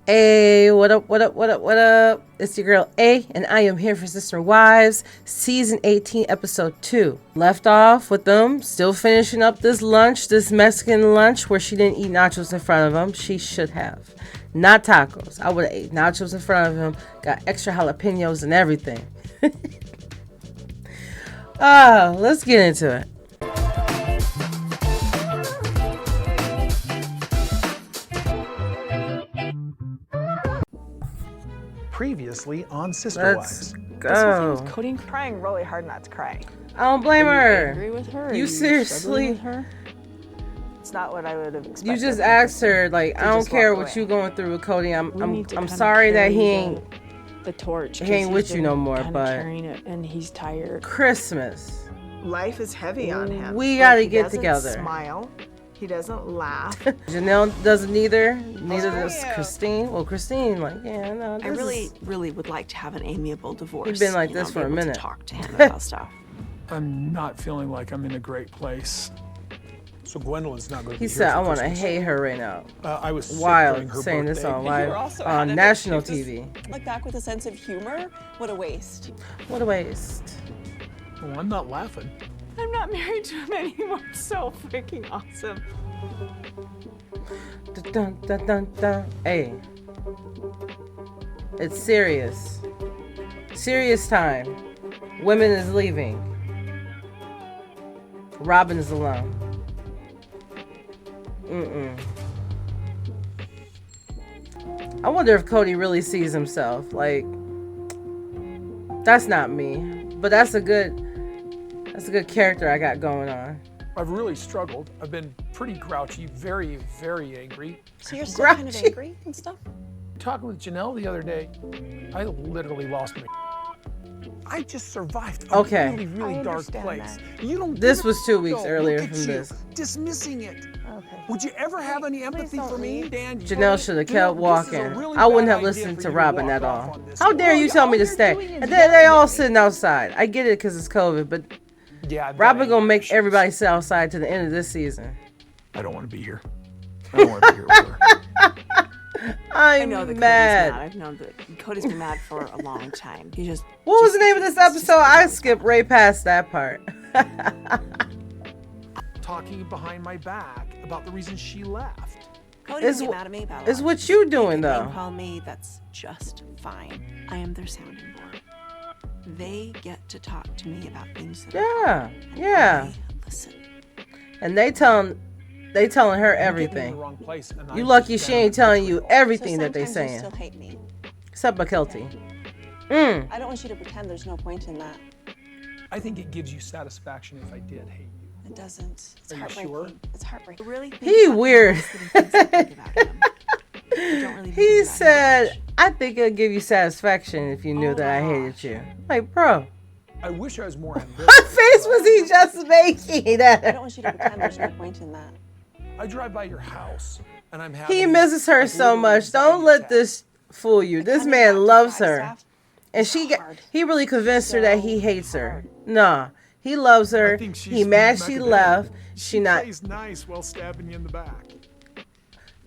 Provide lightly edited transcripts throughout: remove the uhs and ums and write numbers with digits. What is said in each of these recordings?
Hey, what up, what up, what up, what up? It's your girl A, and I am here for Sister Wives, Season 18, Episode 2. Left off with them, still finishing up this lunch, this Mexican lunch, where she didn't eat nachos in front of him. She should have. Not tacos. I would have ate nachos in front of him, got extra jalapenos and everything. Let's get into it. Previously on Sister Wives. Go. Cody trying really hard not to cry. I don't blame her. Angry with her? You seriously? With her? It's not what I would have expected. You just asked her, like, I don't just care walk what away. you going through with Cody. I'm We need to kinda sorry that carry he ain't the torch. he ain't 'cause with he's you no been more, kinda but carrying it, and he's tired. Christmas. Life is heavy on him. We gotta He get doesn't together. Smile. He doesn't laugh. Janelle doesn't either. Neither Oh, does yeah. Christine. Well, Christine, like, yeah, no. I really would like to have an amiable divorce. You've been like you know, this be for a able to minute. talk to him about stuff. I'm not feeling like I'm in a great place. So Gwendolyn's not going to be He here said, for "I want to Christmas. hate her right now." I was sick during Wild, her saying this birthday. on live also on adamant national she was- TV. Look back with a sense of humor. What a waste. What a waste. Well, I'm not laughing. I'm not married to him anymore. So freaking awesome. Dun, dun, dun, dun. Hey, it's serious. Serious time. Women is leaving. Robin is alone. I wonder if Cody really sees himself. Like, that's not me, but that's a good character I got going on. I've really struggled. I've been pretty grouchy, very, very angry. So you're still kind of Grouchy. angry and stuff? Talking with Janelle the other day, I literally lost my. I just survived a Okay. really, really I dark understand place. that. You don't. This give was 2 a- weeks Look earlier at from you, this. dismissing it. Okay. Would you ever have any empathy don't for me, leave. Dan? Janelle should have You know, kept this is a walking. really I wouldn't bad have idea listened for to you Robin walk at off all. on this. How dare you tell me to you're stay? doing is And then they yelling all at me. sitting outside. I get it because it's COVID, but Yeah, I've got Robin anger gonna make issues. everybody sit outside to the end of this season. I don't want to be here. I don't want to be here with her. I I'm know that mad. Cody's mad. I've known that Cody's been mad for a long time. He just. What was the name of this episode? I skipped right past that part. Talking behind my back about the reason she left. Cody It's doesn't get wh- mad at me about it's it. what you doing, They though. call me. That's just fine. I am their sounding board. They get to talk to me about things that Yeah, and yeah. I listen. And they telling her You get me in everything. the wrong place, and You I'm lucky just she ain't down telling you betrayal. everything So that they sometimes you saying. still hate me. Except McKelty. I don't want you to pretend there's no point in that. I think it gives you satisfaction if I did hate you. It doesn't. It's Are you heartbreaking. sure? It's heartbreaking. Really? think He about the weird. things that I think about him. I don't really think He about him said, much. I think it'll give you satisfaction if you knew Oh that I my hated gosh. you. Like, bro, I wish I was more ambitious. what face was he just making? I don't want you to pretend there's no point in that. I drive by your house, and I'm having. He misses her like, so little much. Don't anxiety let attacks. this fool you. This Coming man back to loves her. Flagstaff And is she hard. he really convinced her that he So hates her. hard. Nah, he loves her. I think she's He mad being she macadamia. left. She not, plays nice while stabbing you in the back.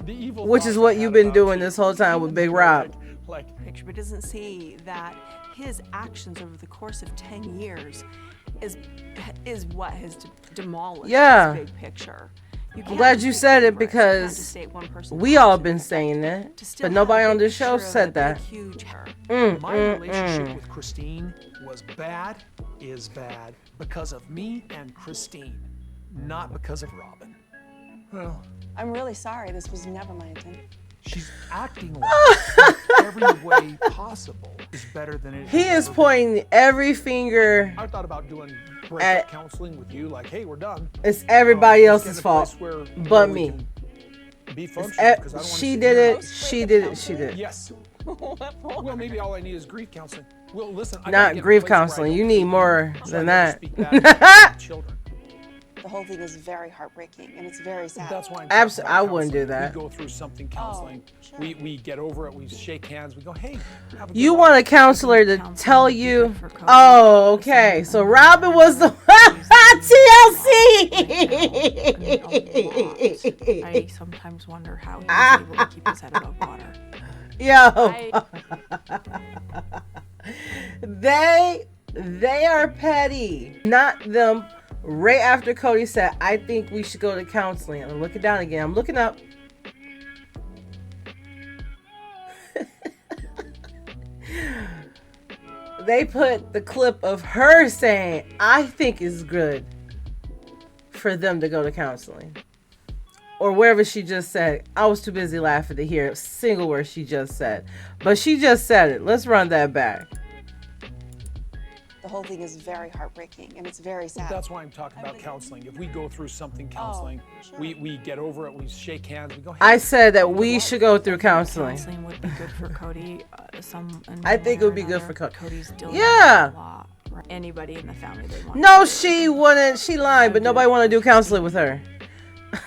The evil which thought is I what had you've been about doing you, this whole time with even Big though, Rob. Like Picture, but doesn't see that his actions over the course of 10 years is what has demolished Yeah. his big picture. I'm glad you said it because we all been saying it, but nobody on this show said that. my relationship with Christine was bad, is bad, because of me and Christine, not because of Robin. Well, I'm really sorry. This was never my intent. she's acting like in every way possible is better than it He has is ever pointing every finger. been. I thought about doing At- breakup counseling with you, like, hey, we're done. It's everybody Let's get else's in a fault, place where, you but know, we me. can Be It's functional, 'cause I don't wanna she sit did here- it. She did it. She did it. Yes. Well, maybe all I need is grief counseling. Well, listen. I gotta Not get in a grief place where I counseling. don't You need hate more so I than never that. speak bad about my children. The whole thing is very heartbreaking and it's very sad. That's why I'm Abs- talking about I wouldn't do counseling. that. We go through something counseling. sure. We get over it. We shake hands. We go, hey. Have a good You life." want a counselor to Counseling tell would be you? good for Cody. Oh, okay. So Robin was the TLC. I sometimes wonder how he was able to keep his head above water. Yo. They are petty. Not them. Right after Cody said, I think we should go to counseling. I'm looking down again. I'm looking up. They put the clip of her saying, I think it's good for them to go to counseling. Or wherever she just said. I was too busy laughing to hear a single word she just said. But she just said it. Let's run that back. The whole thing is very heartbreaking and it's very sad. That's why I'm talking about counseling. If we go through something counseling, sure. we get over it, we shake hands, we go, hey, I said that we should go through counseling. Counseling would be good for Cody. I think it would be good for Cody. Cody's dealing Yeah. with a lot. Anybody in the family they want. No, she wouldn't. She lied, but nobody want to do counseling with her.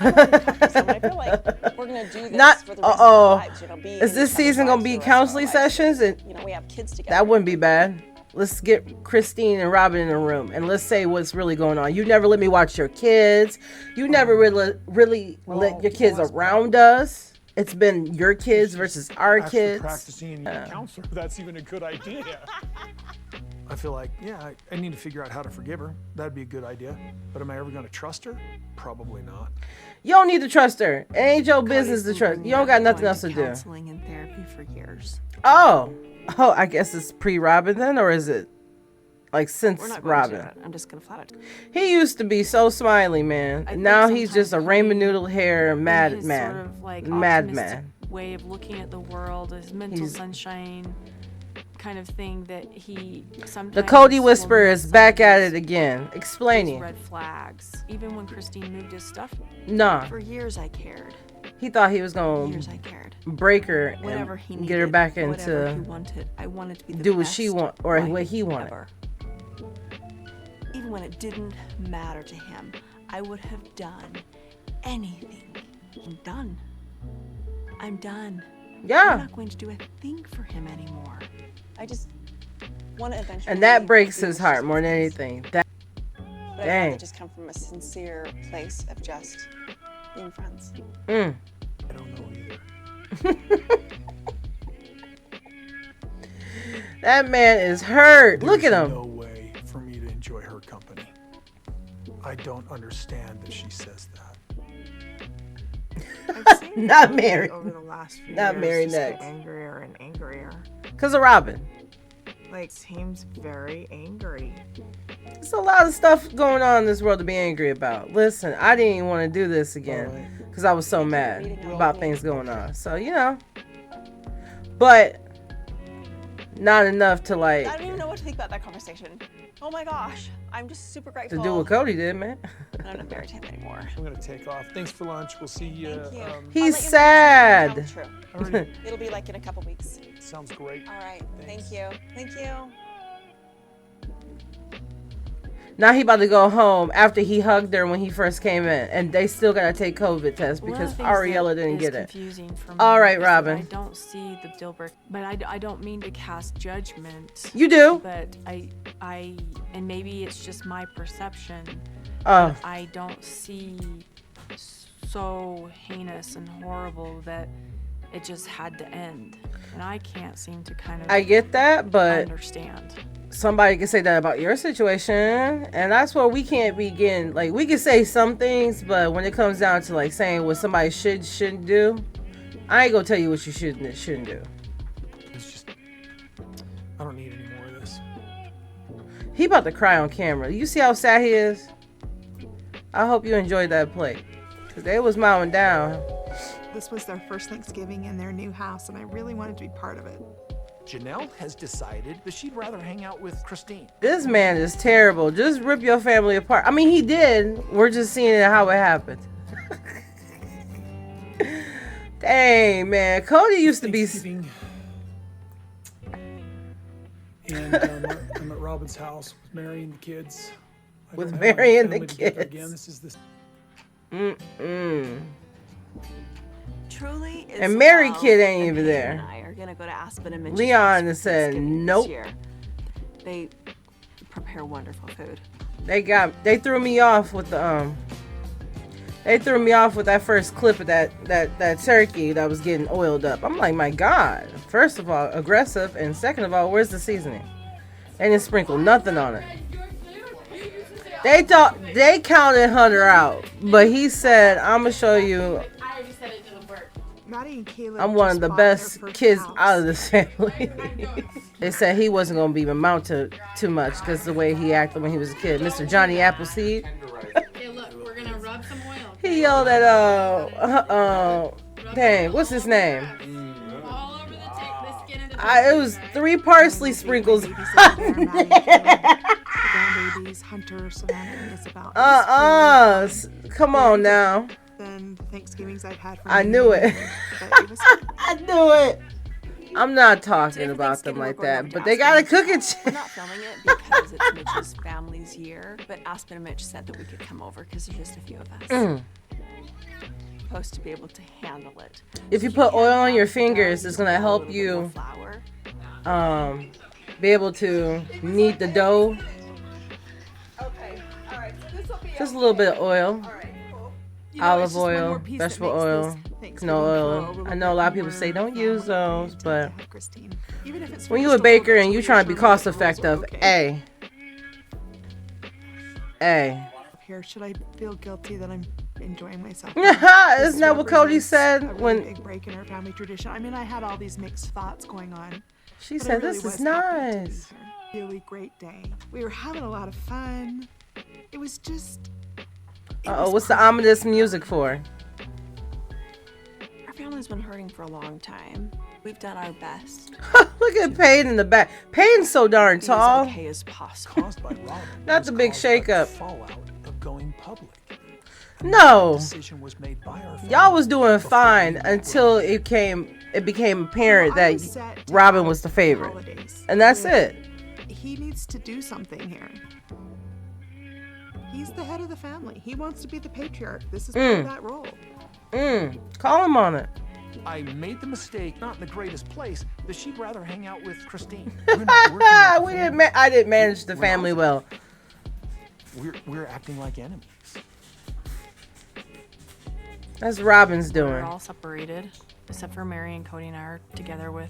I feel like we're gonna do this Not. for the rest of our lives. Be Is this season gonna be counseling sessions? And we have kids together. that wouldn't be bad. Let's get Christine and Robin in a room and let's say what's really going on. You never let me watch your kids. You never really let your kids around us. It's been your kids versus our after kids. practicing counselor, that's even a good idea. I feel like, yeah, I need to figure out how to forgive her. That'd be a good idea. But am I ever going to trust her? Probably not. You don't need to trust her. It ain't your business to trust. You don't got nothing else to do. Counseling and therapy for years. Oh, I guess it's pre-Robin then, or is it like since We're not going Robin? to it. I'm just gonna flat out. He used to be so smiley, man. I think Now he's just a sometimes rainbow noodle hair his madman. sort of like Madman. way of looking at the world, his mental sunshine kind of thing that he sometimes. The Cody will Whisperer miss is back some at of it again, his explaining. red flags. Even when Christine moved his stuff, Nah, for years I cared. he thought he was gonna Years I cared. break her Whatever he and needed, get her back whatever he into wanted, I wanted to be the do what best she want or wife what he wanted. ever. Even when it didn't matter to him, I would have done anything. I'm done. I'm done. I'm Yeah, not going to do a thing for him anymore. I just want to eventually. and that breaks be his with heart just more than friends. anything. That But I'd dang. rather just come from a sincere place of just being friends. Mm. I don't know either. That man is hurt. Look at There's him. no way for me to enjoy her company. I don't understand that she says that. I've seen Not Cody married. over the last few Not years married just get next. angrier and angrier. Cause of Robin. Like, seems very angry. There's a lot of stuff going on in this world to be angry about. Listen, I didn't even want to do this again because I was so mad about things going on. So, you know. But not enough to I like don't even know what to think about that conversation. Oh my gosh, I'm just super to grateful. do what Cody did, man. I'm not married to him anymore. I'm gonna take off. Thanks for lunch. We'll see you. Thank you. I'll He's let you know sad. when it's true. Alright, It'll be like in a couple weeks. sounds great. All right. Thanks. Thank you. Thank you. Now he about to go home after he hugged her when he first came in, and they still gotta take COVID test One of because the things Ariella that didn't is get it. confusing for me All right, is that Robin. I don't see the deal breaker, but I don't mean to cast judgment. You do? But I, and maybe it's just my perception. Oh, I don't see so heinous and horrible that it just had to end, and I can't seem to kind of I get that, but understand. somebody can say that about your situation, and that's where we can't begin. Like, we can say some things, but when it comes down to like saying what somebody shouldn't do, I ain't gonna tell you what you should and shouldn't do. It's just, I don't need any more of this. He about to cry on camera. You see how sad he is? I hope you enjoyed that plate, cause they was mowing down. This was their first Thanksgiving in their new house, and I really wanted to be part of it. Janelle has decided that she'd rather hang out with Christine. This man is terrible. Just rip your family apart. I mean, he did. We're just seeing it how it happened. Dang, man. Cody used to be. Thanksgiving. And I'm at Robin's house with Mary and the kids. I With don't have my Mary and the family together kids. Again, this is this. Truly, And Mary Isabel kid ain't and even Hayden there. and I are gonna go to Aspen and Mitch's Leon house has for said Thanksgiving nope. this year. They prepare wonderful food. They threw me off with the They threw me off with that first clip of that turkey that was getting oiled up. I'm like, my God. First of all, aggressive, and second of all, where's the seasoning? They didn't sprinkle nothing on it. They thought they counted Hunter out, but he said, "I'm gonna show you. Maddie and Caleb I'm one of just the bought their best first kids house. out of this family." They said he wasn't gonna be amount to too much because the way he acted when he was a kid, Mr. Johnny Appleseed. Okay, look, we're gonna rub some oil. He yelled at dang, what's his name? All over the skin of the It was 3 parsley sprinkles. Babies over there, Maddie and Caleb. The grandbabies, Hunter, Savannah, and Isabel. It was Come on now. than the Thanksgivings I've had for I many knew it. years, but it was fun. I knew it. I'm not talking Today for about them Thanksgiving, like we're going over that, to but they gotta Aspen. cook it. We're not filming it because it's Mitch's family's year, but Aspen and Mitch said that we could come over because there's just a few of us. Supposed to be able to handle it. If you put oil on your fingers, it's gonna help you Flour. be able to knead the dough. Okay, all right. So this will be Just a little bit of oil, all right. Cool. olive oil, vegetable oil, canola oil. I know a lot of people say don't use those, but when you're a baker and you're trying to be cost effective, A. Here, should I feel guilty that I'm enjoying myself? Isn't that what Cody said when when big break in our family tradition? I mean, I had all these mixed thoughts going on. she but I said really this was is happy to be nice? here. Really great day. We were having a lot of fun. It was just. Uh-oh, what's the ominous music for? Our family's been hurting for a long time. We've done our best. Look at Payne in the back. Payne's so darn Be as tall. okay as possible. Caused by Robin. Not was the big caused by the shakeup. Fallout of going public. No. Decision was made by our family Y'all was doing before fine we until were- it became apparent I was that set to Robin have was the favorite. holidays And that's with- it. He needs to do something here. He's the head of the family. He wants to be the patriarch. This is part of that role. Call him on it. I made the mistake, not in the greatest place, that she'd rather hang out with Christine. We're not working like We family. I didn't manage the family well. We're acting like enemies. That's Robin's We're doing. all separated, except for Mary and Cody and I are together with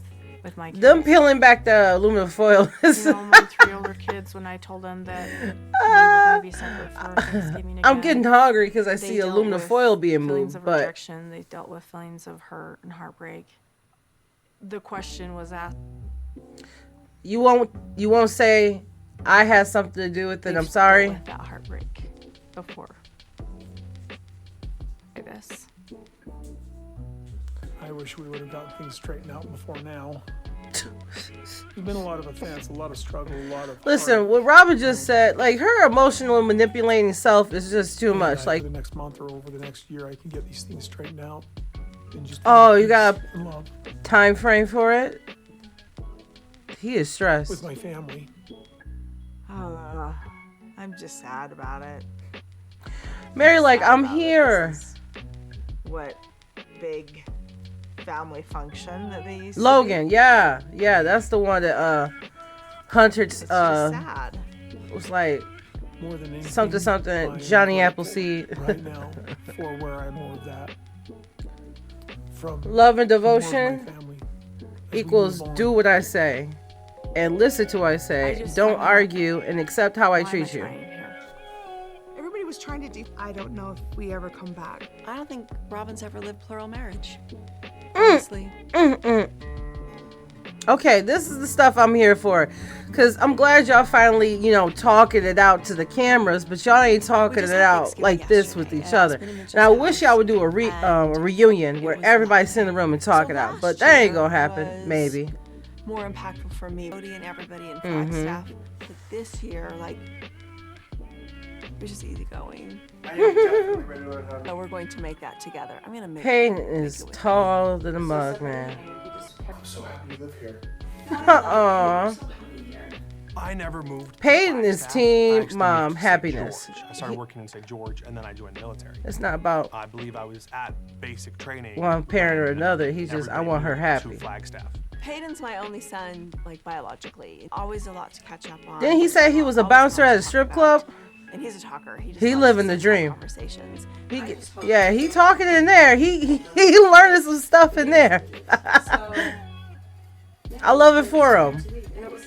my kids. Them peeling back the aluminum foil. You know, my 3 older kids, when I told them that we were going to be separate for Thanksgiving again, I'm getting hungry because I they see dealt aluminum with foil being feelings moved, of but rejection. They dealt with feelings of hurt and heartbreak. The question was asked. you won't say I had something to do with it. they've I'm sorry. dealt with that heartbreak before. Like this. I wish we would have gotten things straightened out before now. There's been a lot of offense, a lot of struggle, a lot of. Listen, heart. what Robin just said, like her emotional manipulating self is just too much. Over Like, the next month or over the next year, I can get these things straightened out. And just Oh, be you got peace and love time frame for it. He is with stressed. my family. I'm just sad about it. Mary, like, Sad I'm about it. here. This is what big family function that they used to Logan, do. yeah, that's the one that Hunter It's just sad. was like More than anything, something I am Johnny grateful Appleseed. right now for where I'm more of that. From Love and more of my devotion family as we equals move on. do what I say and listen to what I say. I just Don't found out argue and accept how I Why am treat you. trying here? Everybody was trying to do. I don't know if we ever come back. I don't think Robin's ever lived plural marriage. Mm. Honestly. Okay, this is the stuff I'm here for. Cause I'm glad y'all finally, talking it out to the cameras, but y'all ain't talking it just had out Thanksgiving like this with yesterday each at other. Aspen and Mitch's And I wish house, y'all would do a and reunion it where was everybody's in the lovely. room and talk So it out. last But that ain't year gonna happen. was Maybe. More impactful for me, Cody and everybody in Mm-hmm. Flagstaff. But this year, it was just easygoing. So we're going to make that together. I'm gonna make. Payne make is it with taller than a mug, man. I'm so happy you live here. Aw. I never moved. Peyton is Flagstaff. team I actually mom moved to St. happiness. George. I started working in St. George and then I joined the military. It's not about I believe I was at basic training. one parent or when another. He's just, I everybody want her moved happy. To Flagstaff. Peyton's my only son, biologically. Always a lot to catch up on. Didn't he say he was a bouncer at a strip club? And he's a talker. He just He loves living to the sit and have dream. Conversations. Yeah, he talking in there. He learning some stuff in there. I love it for him. And it was,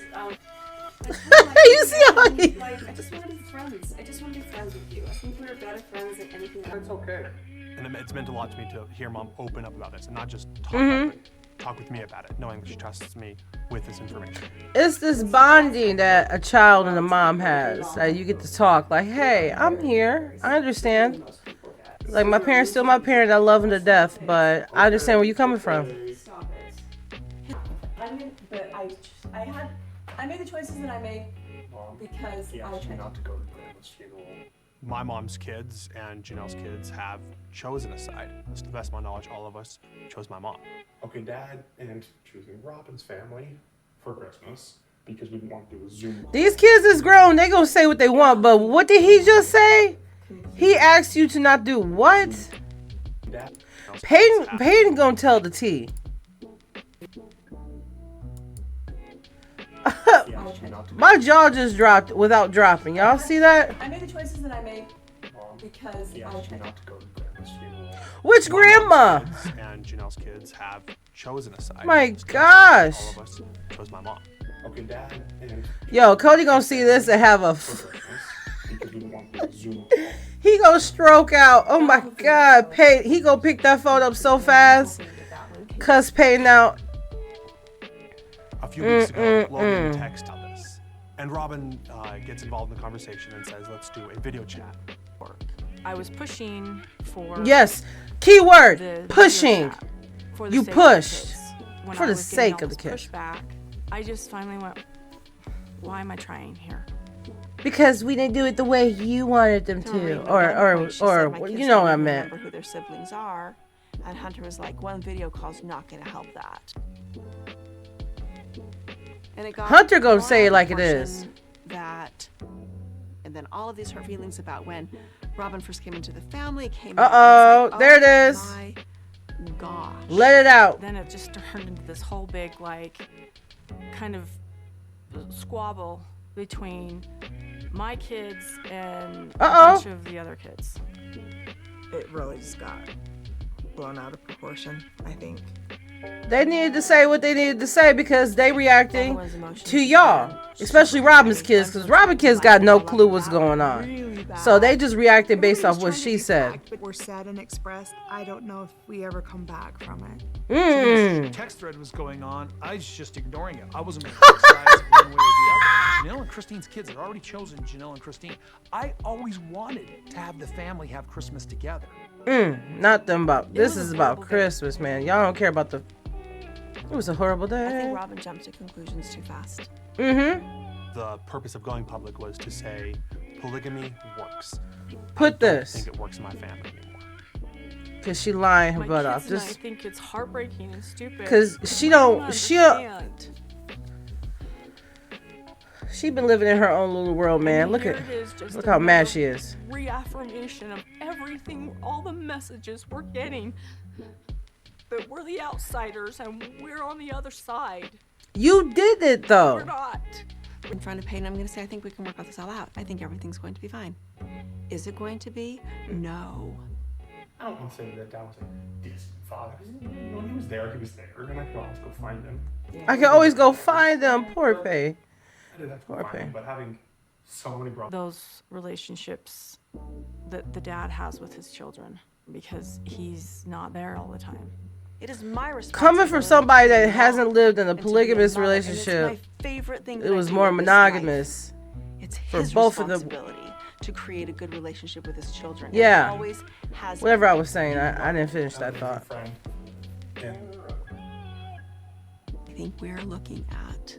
You see how he... like, I just want to be friends. I just want to be friends with you. I think we're better friends than anything else. It's okay. And it's meant a lot to me to hear Mom open up about this and not just talk about it, talk with me about it, knowing that she trusts me with this information. It's this bonding that a child and a mom has. That you get to talk like, hey, I'm here. I understand. Like, my parents still my parents. I love them to death, but I understand where you're coming from. I made the choices that I made because He asked you not to go to Grandma's funeral. My mom's kids and Janelle's kids have chosen a side. To the best of my knowledge, all of us chose my mom. Okay, Dad and choosing Robin's family for Christmas because we didn't want to do a Zoom. These kids is grown. They gonna say what they want, but what did he just say? He asked you to not do what? Dad, Peyton gonna tell the T. he asked you not to My jaw just dropped without dropping. Y'all see that? I made the choices that I made Mom. because He asked you not to go to Grandma's funeral. Which grandma? Kids and Janelle's kids have chosen a side. My To the best of gosh. all of us chose my mom. Okay, Dad and Yo, Cody gonna see this and have a... for Christmas because we didn't want to do a Zoom. He gonna stroke out. Oh my God, Peyton. He gonna pick that phone up so fast. Cuss Peyton out. A few weeks ago, Logan texted this, and Robin gets involved in the conversation and says, "Let's do a video chat." I was pushing for Yes. Keyword. the video Pushing. chat for the You sake of the pushed. kids. When For I the was getting sake all of the this kids. pushback, I just finally went, why am I trying here? Because we didn't do it the way you wanted them Marie, to. at one point, she said, "My kids You know don't what I even meant. remember who their siblings are." And Hunter was like, "One video call's not going to help that." And it got Hunter gonna more say it out of like it proportion is. That, and then all of these hurt feelings about when Robin first came into the family came. Uh-oh, out, and there it it's is. like, oh my gosh. Let it out. Then it just turned into this whole big, like, kind of squabble between my kids and a Uh-oh. bunch of the other kids. It really just got blown out of proportion, I think. They needed to say what they needed to say because they reacting Everyone's emotions to is y'all. bad. Especially Robin's kids, because Robin's kids got no clue what's going on. Really bad. So they just reacted based off Everybody's what trying to she get said. back, but we're sad and expressed. I don't know if we ever come back from it. Mm. Text thread was going on. I was just ignoring it. I wasn't going to criticize one way or the other. Janelle and Christine's kids had already chosen Janelle and Christine. I always wanted to have the family have Christmas together. Not them about. This was is a about horrible day. Christmas, man. Y'all don't care about the. It was a horrible I day. think Robin jumped to conclusions too fast. The purpose of going public was to say polygamy works. Put I this. don't think it works in my family anymore. Cause she lying her My butt kids off. and I Just think it's heartbreaking and stupid. 'Cause she I don't- she don't- understand. she been living in her own little world, man. Look Here at it is, just look how mad another she is. Reaffirmation of everything, all the messages we're getting. That we're the outsiders and we're on the other side. You did it We're though. not. In front of Peyton, I'm going to say, I think we can work this all out. I think everything's going to be fine. Is it going to be? No. I don't want to say that Dad was a distant father. When he was there, and I could always go find him. I can always go find them. Poor Pay. I did have to go Poor find him, Pay. but having so many brothers. Those relationships that the dad has with his children because he's not there all the time. It is my responsibility. Coming from somebody that to be hasn't mom lived in a and to be polygamous mother, and it's relationship, my favorite thing it that I was do more in this monogamous. life. It's for his both of them. responsibility to create a good relationship with his children. and Yeah. he always has. Whatever I was saying, I didn't finish that thought. Friend. And I think we're looking at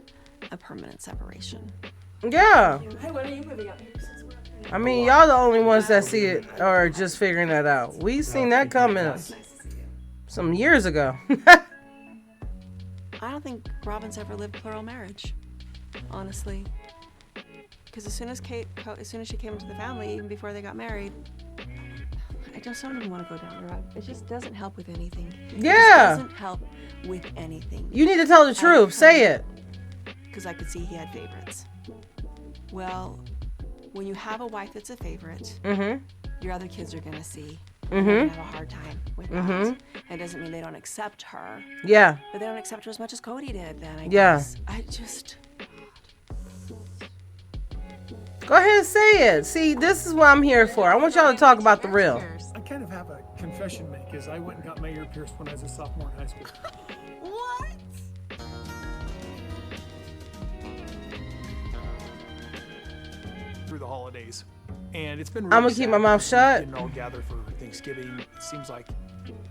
a permanent separation. Yeah. Hey, when are you moving out here? I mean, y'all the only ones that see it or are just figuring that out. We seen that coming some years ago. I don't think Robin's ever lived plural marriage, honestly. Because as soon as she came into the family, even before they got married, I just don't even want to go down the road. It just doesn't help with anything. It Yeah. just doesn't help with anything. You need to tell the truth. Say it. Because I could see he had favorites. Well, when you have a wife that's a favorite, your other kids are gonna see. They're gonna have a hard time with that. It doesn't mean they don't accept her. Yeah. But they don't accept her as much as Cody did then, I Yeah. guess. I just... Go ahead and say it. See, this is what I'm here for. I want y'all to talk about the real. I kind of have a confession to make, is I went and got my ear pierced when I was a sophomore in high school. What? Through the holidays. And it's been really I'm gonna keep my mouth shut. Didn't all gather for Thanksgiving. It seems like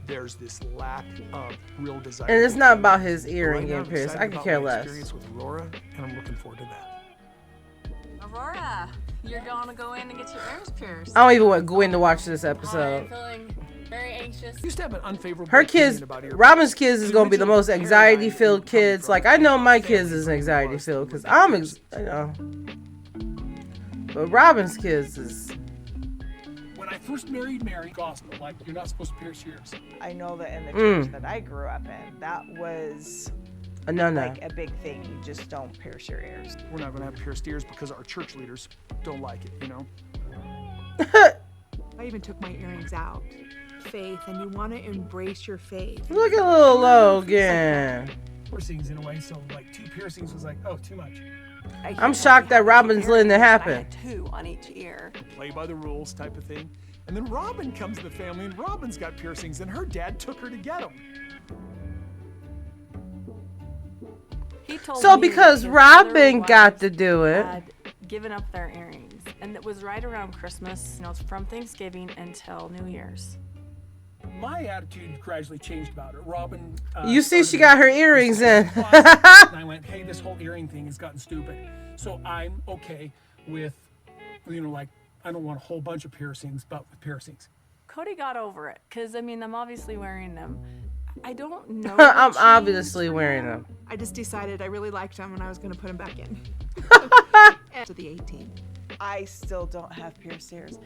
there's this lack of real desire. And it's not about his ear Right and now, getting I'm pierced. excited I could about care my less. experience with Aurora, and I'm looking forward to that. Aurora, you're gonna go in and get your ears pierced. I don't even want Gwen to watch this I'm episode. feeling very anxious. I used to have an unfavorable Her opinion kids, about ear Robin's kids is The gonna be the original most paradigm anxiety-filled coming kids. from Like I know my family kids is was anxiety-filled because the I'm, ears. but Robin's kids is. When I first married Mary, gospel, like you're not supposed to pierce your ears. I know that in the church that I grew up in, that was No. like a big thing. You just don't pierce your ears. We're not going to have pierced ears because our church leaders don't like it, you know? I even took my earrings out. Faith, and you want to embrace your faith. Look at little Logan. Piercings in a way, so like 2 piercings was like, oh, too much. I'm shocked that Robin's letting it I happen. had 2 on each ear. Play by the rules type of thing. And then Robin comes to the family, and Robin's got piercings, and her dad took her to get them. He told So me because that his Robin other got wives to do it. had given up their earrings, and it was right around Christmas. You know, it's from Thanksgiving until New Year's. My attitude gradually changed about it. Robin. You see, started she got her this earrings in. closet, and I went, hey, this whole earring thing has gotten stupid. So I'm okay with, you know, like, I don't want a whole bunch of piercings, but with piercings. Cody got over it, because, I mean, I'm obviously wearing them. I don't know. I'm what obviously changed for wearing him. them. I just decided I really liked them and I was going to put them back in. To the 18. I still don't have pierced ears.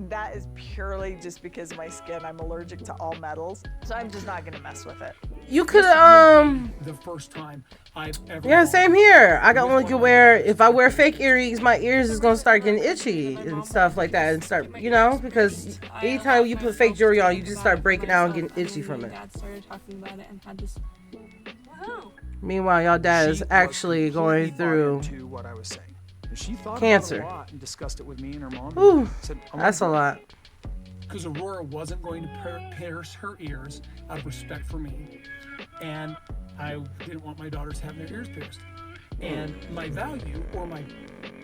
That is purely just because of my skin. I'm allergic to all metals, so I'm just not gonna mess with it. You could The first time I've ever. Yeah, gone same here. I only can wear, if I wear fake earrings, my ears is gonna start getting itchy and stuff like that, and start, you know, because anytime you put fake jewelry on, you just start breaking out and getting itchy from it. Dad started talking about it and had this. Meanwhile, y'all dad She is was actually going completely through. bought into what I was saying. And she thought Cancer. about it a lot and discussed it with me and her mom. Ooh, and said, "I wanna that's a do it." lot. Because Aurora wasn't going to pierce her ears out of respect for me. And I didn't want my daughters having their ears pierced. And my value or my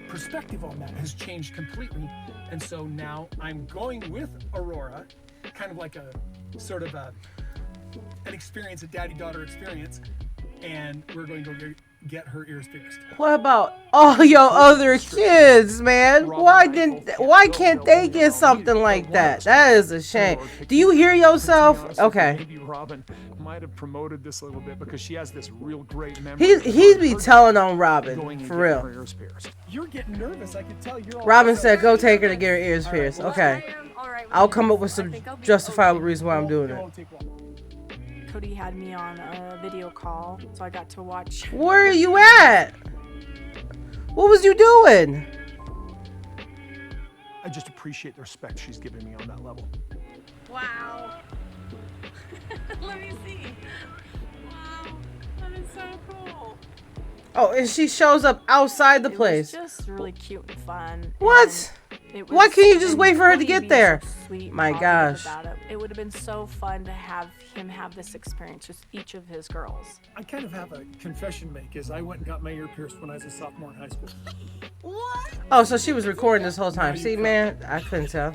perspective on that has changed completely. And so now I'm going with Aurora, kind of like a sort of an experience, a daddy-daughter experience. And we're going to go get her ears pierced. What about all your other kids, man? Why can't they get something like that? That is a shame. Do you hear yourself? Okay. Maybe Robin might have promoted this a little bit because she has this real great memory. He'd be telling on Robin, going and for getting real. her ears pierced. You're getting nervous. I can tell you're all Robin said, go take her to get her ears pierced. Okay. I'll come up with some justifiable reason why I'm doing it. Cody had me on a video call, so I got to watch. Where are you at? What was you doing? I just appreciate the respect she's giving me on that level. Wow. Let me see. Wow. That is so cool. Oh, and she shows up outside the place. It was just really cute and fun. What? It Why was- can't you just and wait for her to Cody get being there? so sweet and My positive gosh. about it. It would have been so fun to have him have this experience with each of his girls. I kind of have a confession to make, is I went and got my ear pierced when I was a sophomore in high school. Oh, so she was recording this whole time. See, man, I couldn't tell.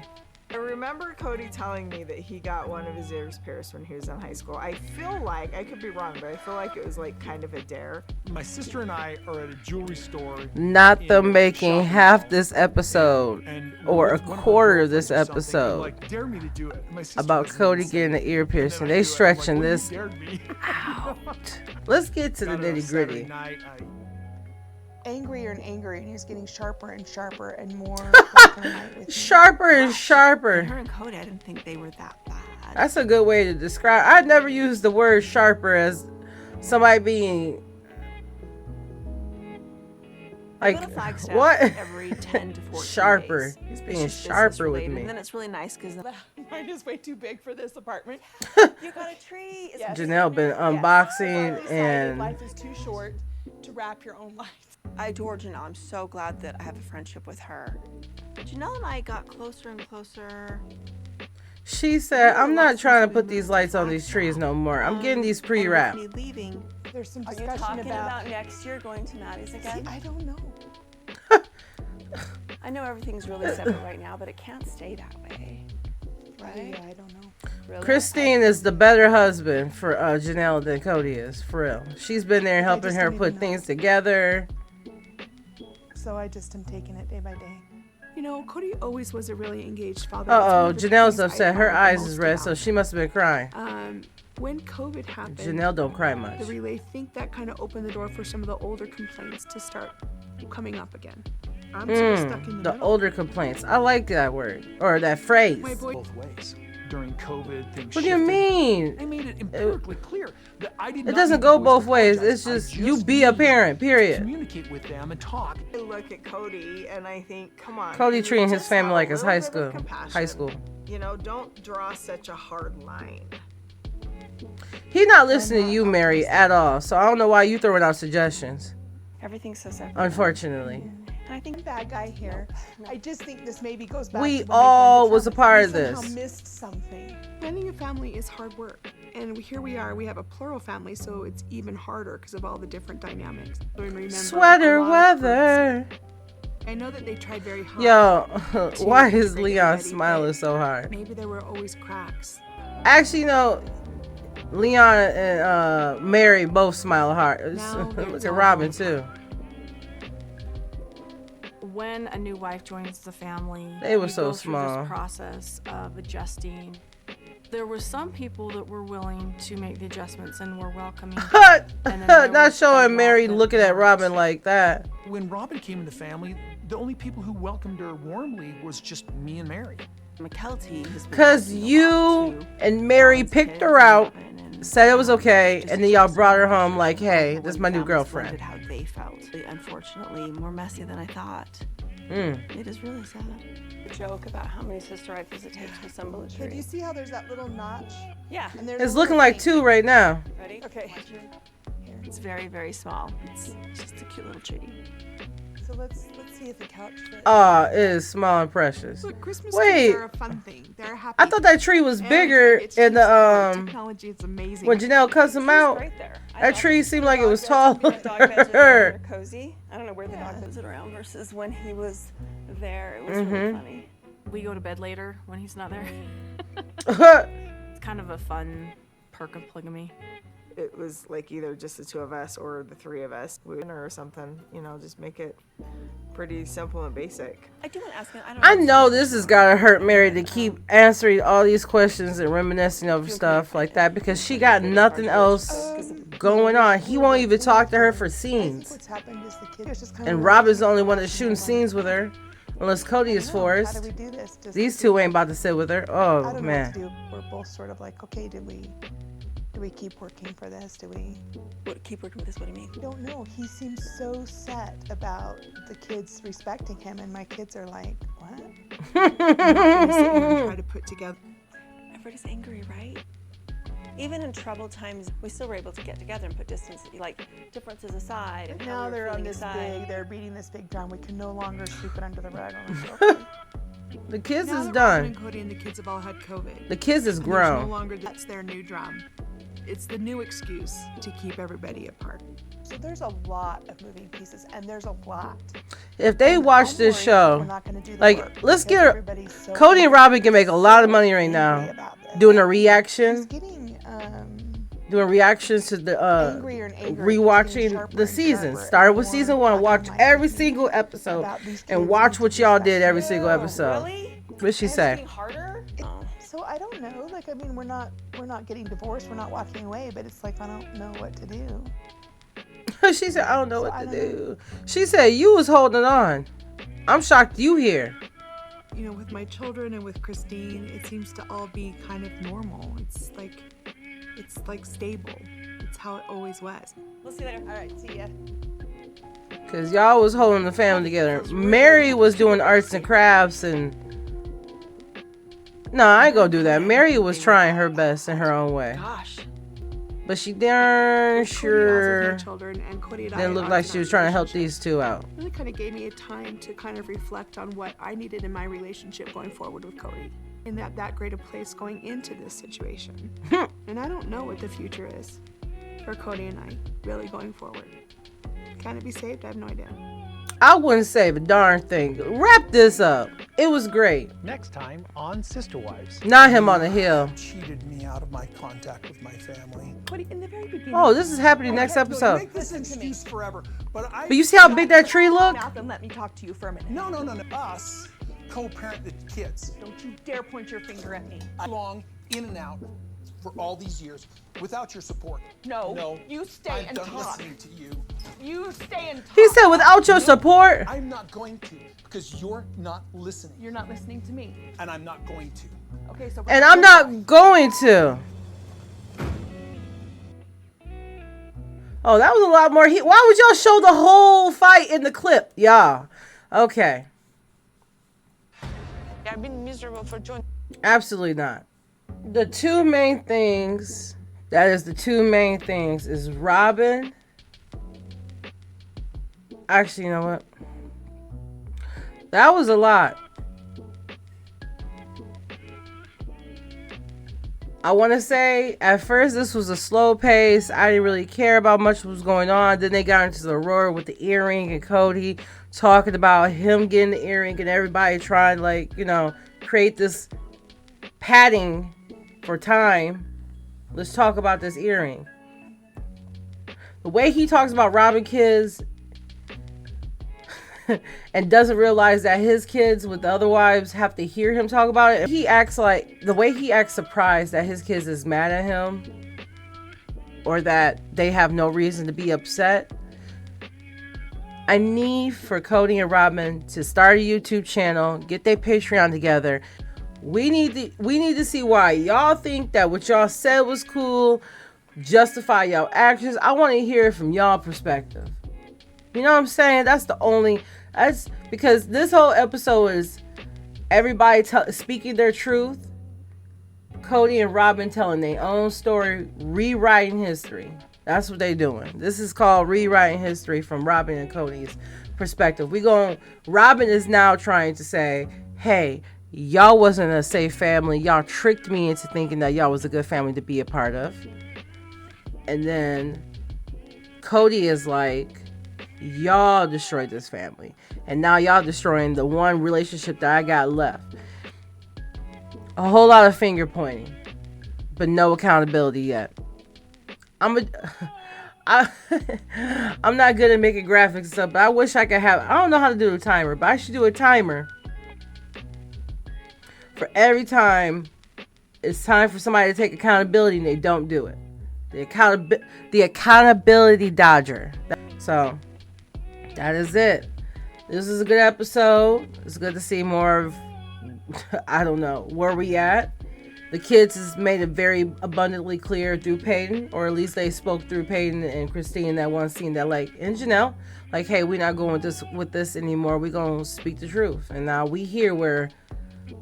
I remember Cody telling me that he got one of his ears pierced when he was in high school. I feel like, I could be wrong, but I feel like it was like kind of a dare. My sister and I are at a jewelry store. Not them in making shopping half mall, this episode and or a one of our quarter of this girlfriends or something, episode like, dare me to do it. And my sister about was Cody insane. getting the ear And piercing. then I They do it. I'm stretching like, "Well, you this dared me." out. Let's get to the Got it on nitty Saturday gritty. night, Angrier and angrier, and he was getting sharper and sharper and more black and white with me. Sharper and Her sharper. and Cody, I didn't think they were that bad. That's a good way to describe. I'd never used the word sharper as somebody being I Like, go to Flagstaff what? every 10 to 14 Sharper. days. He's It's being just sharper business with related. me. And then it's really nice because Mine is way too big for this apartment. you got a tree. Yes. Janelle been unboxing and Life is too short to wrap your own life. I adore Janelle. I'm so glad that I have a friendship with her. Janelle and I got closer and closer. she said, I'm not trying to put these lights on these trees no more. I'm getting these pre-wrapped. Me leaving. There's some Are you discussion talking about next year going to Maddie's again? See, I don't know. I know everything's really separate right now, but it can't stay that way. Right? Yeah, I don't know. Really? Christine is the better husband for Janelle than Cody is, for real. She's been there helping just her don't put even know. things together. So I just am taking it day by day. You know, Cody always was a really engaged father. Uh-oh, It's one of the Janelle's things I upset. Her admire the eyes is most red, about so she must have been crying. When COVID happened, Janelle don't cry much. the relay, think that kind of opened the door for some of the older complaints to start coming up again. I'm sort of stuck in the The middle. older complaints. I like that word, or that phrase. My boy, Both ways. During COVID, things What do you shifted. mean? I made it empirically clear that I did It not doesn't need go to voice both to ways. apologize. It's just I you be a need parent, to period. communicate with them and talk. I look at Cody and I think, come on. Cody can you treating his just family have a like it's little high bit of school. compassion? High school. You know, don't draw such a hard line. He not listening to you, Mary, at all. So I don't know why you throwing out suggestions. Everything's so separate. Unfortunately, And I think Bad guy here. I just think this maybe goes back we to when they all blended was a families. part We of this. somehow missed something. planning a family is hard work. And here we are, we have a plural family, so it's even harder because of all the different dynamics. So remember Sweater a lot of weather. hurts. I know that they tried very hard. Yo, to why make is everybody Leon ready, smiling but so hard? Maybe there were always cracks. Actually, no. Leon and Mary both smile hard. Now Look there's at all Robin those- too. When a new wife joins the family, They were you so go through small. this process of adjusting. There were some people that were willing to make the adjustments and were welcoming. and then there Not was a showing lot Mary that looking at weren't. Robin like that. When Robin came in the family, the only people who welcomed her warmly was just me and Mary. McKelty has been Cause helping a you lot, too. and Mary Robin's picked kids her and out, Robin and said it was okay, just and then y'all to brought her make home sure like, that hey, everyone this is my new families girlfriend. blended how they felt. Unfortunately, more messy than I thought. It is really sad. A joke about how many sister rifles it takes to assemble a Okay, do tree. you see how there's that little notch? Yeah. And there's It's a looking little like thing. 2 right now. Ready? Okay. It's very, very small. It's just a cute little tree. So let's see if the couch fits. Aw, it is small and precious. Look, Christmas Wait. trees are a fun thing. They're happy. I thought that tree was And bigger it's in just the technology is amazing. when Janelle cuts him out. Right there. I That thought tree seemed like it was dog beds are taller. cozy. I don't know where the dog beds it around versus when he was there. It was really funny. We go to bed later when he's not there. It's kind of a fun perk of polygamy. It was like either just the 2 of us or the 3 of us. Or something, you know, just make it pretty simple and basic. I do want to ask him. I know this has gotta hurt Mary to keep answering all these questions and reminiscing over stuff like that because she got nothing else going on. He won't even talk to her for I think scenes. what's happened is the kids just kind of. And Robin's the only one that's shooting scenes with her. Unless Cody is How forced. do we do this? Just These 2 ain't about to sit with her. I Oh, don't know man. what to do. We're both sort of like, okay, do we keep working for this? Do we? What, keep working with this? What do you mean? I don't know. He seems so set about the kids respecting him, and my kids are like, what? I'm not gonna sit here and try to put together. Everybody's angry, right? Even in troubled times, we still were able to get together and put distance, like differences aside. And But how now we were they're on feeling this aside. big. They're beating this big drum. We can no longer sweep it under the rug on the sofa. The kids Now is that Robin done. and Cody and the kids have all had COVID. The kids is and there's no grown. longer that's their new drum. It's the new excuse to keep everybody apart. So there's a lot of moving pieces, and there's a lot. If they And watch I'm this worried show, we're not gonna do the like, work let's because get her. everybody's so Cody and Robin can make a lot of money right angry now about this. doing a He's reaction, getting doing reactions to the angrier and angrier. He's getting rewatching sharper the and season. sharper Started and with more season 1. Watch black and every white single episode about these and kids watch and what y'all did respect. every single episode. Really? What'd she And it's say? getting harder? Oh. So I don't know. Like, I mean, we're not getting divorced. We're not walking away. But it's like I don't know what to do. She said, I don't know So what I to don't know. do. She said, you was holding on. I'm shocked you here. You know, with my children and with Christine, it seems to all be kind of normal. It's like stable. It's how it always was. We'll see you later. All right, see ya. Cause y'all was holding the family together. Mary was doing arts and crafts and no, I ain't gonna do that. Mary was trying her best in her own way. Gosh. But she darn sure children, and Cody and I didn't look like she was trying to help these two out. Really kind of gave me a time to kind of reflect on what I needed in my relationship going forward with Cody. In that great a place going into this situation. And I don't know what the future is for Cody and I really going forward. Can it be saved? I have no idea. I wouldn't save a darn thing. Wrap this up. It was great. Next time on Sister Wives. Not him on the hill. Cheated me out of my contact with my family. Cody, in the very beginning. Oh, this is happening next You episode. make this excuse forever, but you see how big that tree look? And let me talk to you for a minute. No. Us co-parent the kids. Don't you dare point your finger at me. Long in and out for all these years without your support. No. You stay and I'm done talk. listening to you. You stay and talk. He said without your support. I'm not going to because you're not listening. You're not listening to me. And I'm not going to. Okay, so. And I'm not going to. Oh, that was a lot more heat. Why would y'all show the whole fight in the clip? Yeah. Okay. I've been miserable for 20. Absolutely not. The two main things, is Robin. Actually, you know what? That was a lot. I want to say at first this was a slow pace. I didn't really care about much what was going on. Then they got into the roar with the earring and Cody talking about him getting the earring and everybody trying to, like, you know, create this padding for time. Let's talk about this earring. The way he talks about robbing kids and doesn't realize that his kids with the other wives have to hear him talk about it. He acts like, the way he acts surprised that his kids is mad at him or that they have no reason to be upset. I need for Cody and Robin to start a YouTube channel, get their Patreon together. We need to see why y'all think that what y'all said was cool, justify y'all actions. I want to hear it from y'all perspective. You know what I'm saying? That's because this whole episode is everybody speaking their truth. Cody and Robin telling their own story, rewriting history. That's what they doing. This is called rewriting history from Robin and Cody's perspective. Robin is now trying to say, hey, y'all wasn't a safe family. Y'all tricked me into thinking that y'all was a good family to be a part of. And then Cody is like, y'all destroyed this family. And now y'all destroying the one relationship that I got left. A whole lot of finger pointing, but no accountability yet. I'm not good at making graphics and stuff, but I wish I could have, I don't know how to do a timer, but I should do a timer for every time it's time for somebody to take accountability and they don't do it. The accountability dodger. So that is it. This is a good episode. It's good to see more of, I don't know, where we at. The kids has made it very abundantly clear through Peyton, or at least they spoke through Peyton and Christine in that one scene that, like, and Janelle, like, hey, we're not going with this anymore. We're going to speak the truth. And now we hear where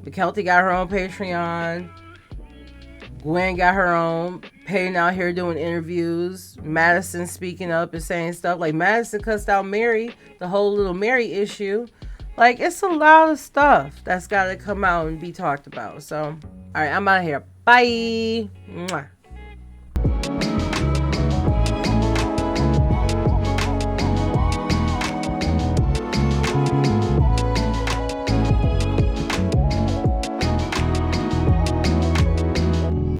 McKelty got her own Patreon. Gwen got her own. Peyton out here doing interviews. Madison speaking up and saying stuff. Like, Madison cussed out Mary, the whole little Mary issue. Like, it's a lot of stuff that's got to come out and be talked about. So, all right, I'm out of here. Bye. Mwah.